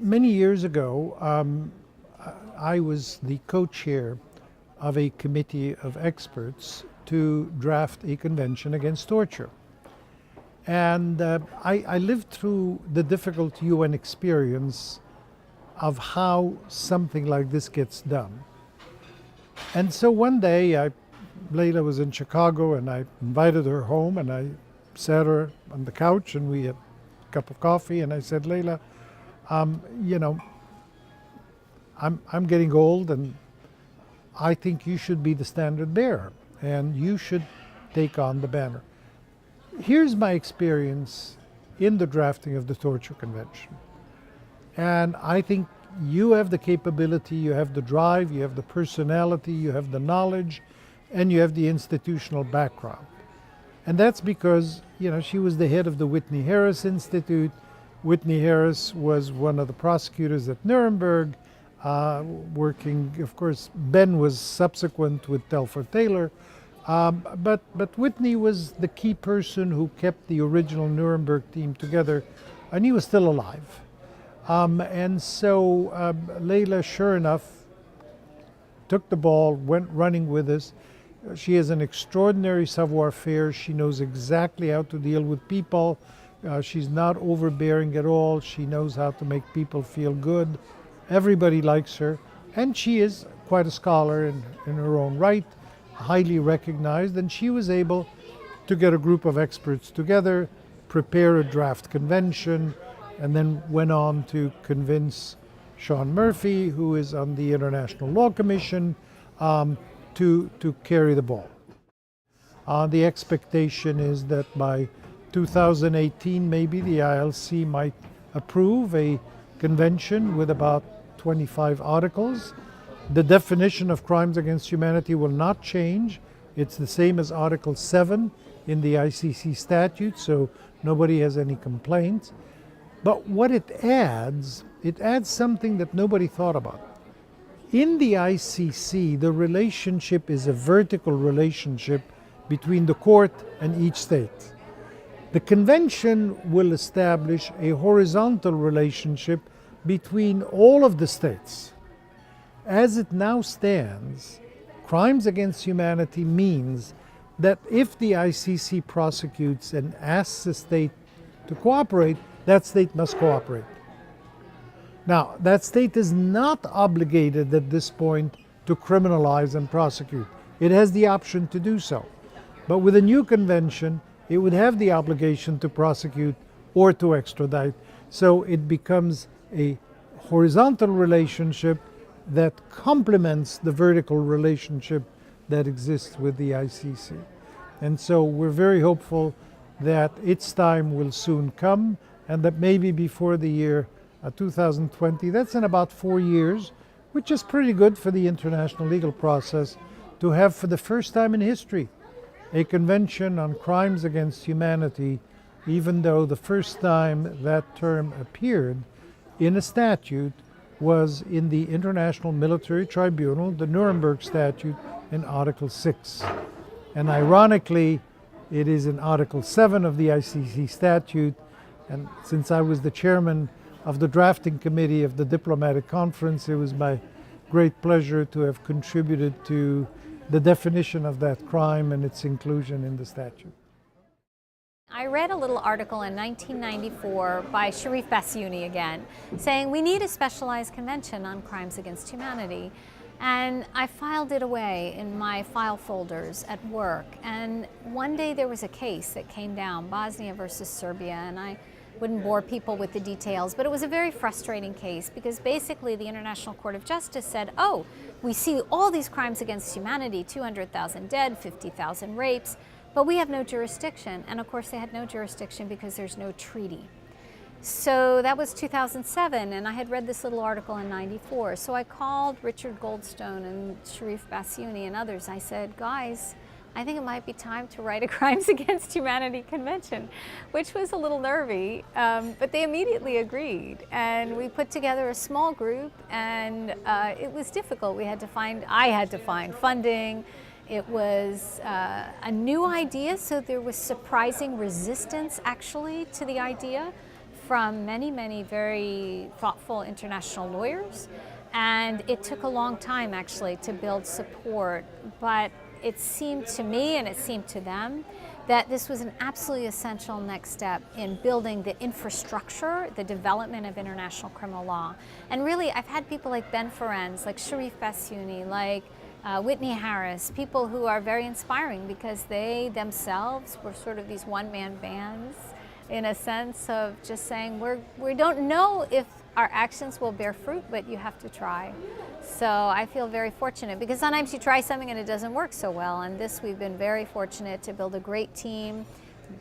Many years ago, I was the co-chair of a committee of experts to draft a convention against torture. And I lived through the difficult UN experience of how something like this gets done. And so one day, Leila was in Chicago, and I invited her home, and I sat her on the couch, and we had a cup of coffee, and I said, Leila, you know, I'm getting old, and I think you should be the standard bearer, and you should take on the banner. Here's my experience in the drafting of the Torture Convention. And I think you have the capability, you have the drive, you have the personality, you have the knowledge, and you have the institutional background. And that's because, you know, she was the head of the Whitney Harris Institute. Whitney Harris was one of the prosecutors at Nuremberg, working, of course, Ben was subsequent with Telford Taylor. But Whitney was the key person who kept the original Nuremberg team together, and he was still alive. And so Leila, sure enough, took the ball, went running with us. She has an extraordinary savoir-faire. She knows exactly how to deal with people. She's not overbearing at all. She knows how to make people feel good. Everybody likes her. And she is quite a scholar in her own right, highly recognized. And she was able to get a group of experts together, prepare a draft convention, and then went on to convince Sean Murphy, who is on the International Law Commission, to carry the ball. The expectation is that by 2018, maybe the ILC might approve a convention with about 25 articles. The definition of crimes against humanity will not change. It's the same as Article 7 in the ICC statute, so nobody has any complaints. But what it adds something that nobody thought about. In the ICC, the relationship is a vertical relationship between the court and each state. The convention will establish a horizontal relationship between all of the states. As it now stands, crimes against humanity means that if the ICC prosecutes and asks a state to cooperate, that state must cooperate. Now, that state is not obligated at this point to criminalize and prosecute. It has the option to do so. But with a new convention, it would have the obligation to prosecute or to extradite. So it becomes a horizontal relationship that complements the vertical relationship that exists with the ICC. And so we're very hopeful that its time will soon come, and that maybe before the year 2020, that's in about 4 years, which is pretty good for the international legal process, to have for the first time in history a convention on crimes against humanity, even though the first time that term appeared in a statute was in the International Military Tribunal, the Nuremberg Statute, in Article 6. And ironically, it is in Article 7 of the ICC statute. And since I was the chairman of the drafting committee of the diplomatic conference, it was my great pleasure to have contributed to the definition of that crime and its inclusion in the statute. I read a little article in 1994 by Cherie Bassouini again, saying we need a specialized convention on crimes against humanity. And I filed it away in my file folders at work. And one day there was a case that came down, Bosnia versus Serbia, and I wouldn't bore people with the details, but it was a very frustrating case because basically the International Court of Justice said, oh, we see all these crimes against humanity, 200,000 dead, 50,000 rapes, but we have no jurisdiction. And of course they had no jurisdiction because there's no treaty. So that was 2007, and I had read this little article in '94. So I called Richard Goldstone and Cherie Bassouini and others. I said, guys, I think it might be time to write a Crimes Against Humanity Convention, which was a little nervy, but they immediately agreed. And we put together a small group, and it was difficult. I had to find funding. It was a new idea, so there was surprising resistance actually to the idea from many, many very thoughtful international lawyers. And it took a long time actually to build support, but it seemed to me and it seemed to them that this was an absolutely essential next step in building the infrastructure, the development of international criminal law. And really, I've had people like Ben Ferencz, like Cherie, like Whitney Harris, people who are very inspiring because they themselves were sort of these one-man bands in a sense of just saying, we don't know if our actions will bear fruit, but you have to try. So I feel very fortunate because sometimes you try something and it doesn't work so well. And this, we've been very fortunate to build a great team,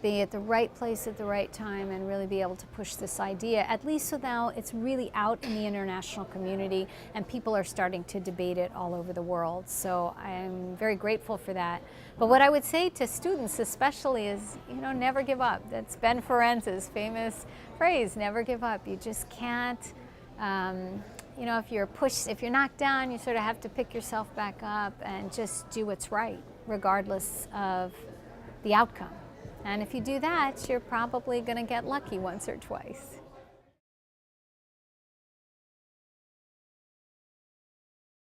be at the right place at the right time, and really be able to push this idea, at least so now it's really out in the international community and people are starting to debate it all over the world. So I'm very grateful for that. But what I would say to students especially is, never give up. That's Ben Ferencz's famous phrase, never give up. You just can't, if you're pushed, if you're knocked down, you sort of have to pick yourself back up and just do what's right, regardless of the outcome. And if you do that, you're probably going to get lucky once or twice.